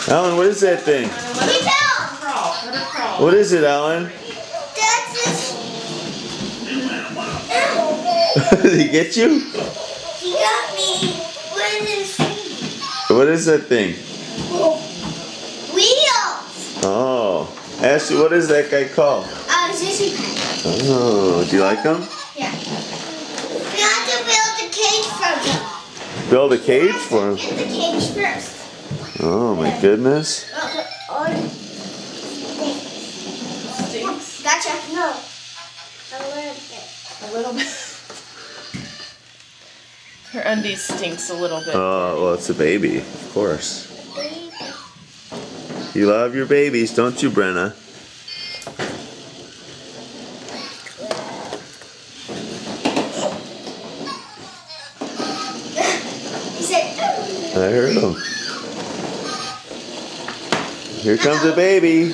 Alan, what is that thing? What is it, Alan? Did he get you? He got me with his feet. What is that thing? Wheels. Oh. Ashley, what is that guy called? Zizzy Pet. Oh, do you like him? Yeah. We have to build a cage for him. Build a cage for him? Get the cage first. Oh my goodness. Stinks. Gotcha. No. A little bit. A little bit. Her undies stinks a little bit. Oh, well, it's a baby, of course. You love your babies, don't you, Brenna? He said, I heard him. Here comes a baby.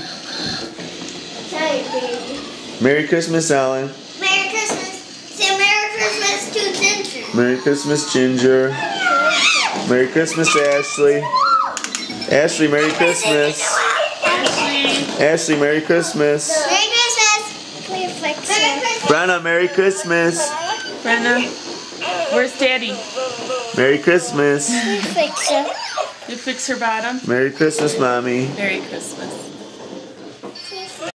sorry, baby. Merry Christmas, Alan. Merry Christmas. Say Merry Christmas to Ginger. Merry Christmas, Ginger. Merry Christmas, Ashley. Ashley, Merry Christmas. Ashley, Merry Christmas. Merry Christmas. Merry Christmas. Brenna, Merry Christmas. Brenna, where's Daddy? Merry Christmas. Fix it. You fix her bottom? Merry Christmas, Mommy. Merry Christmas.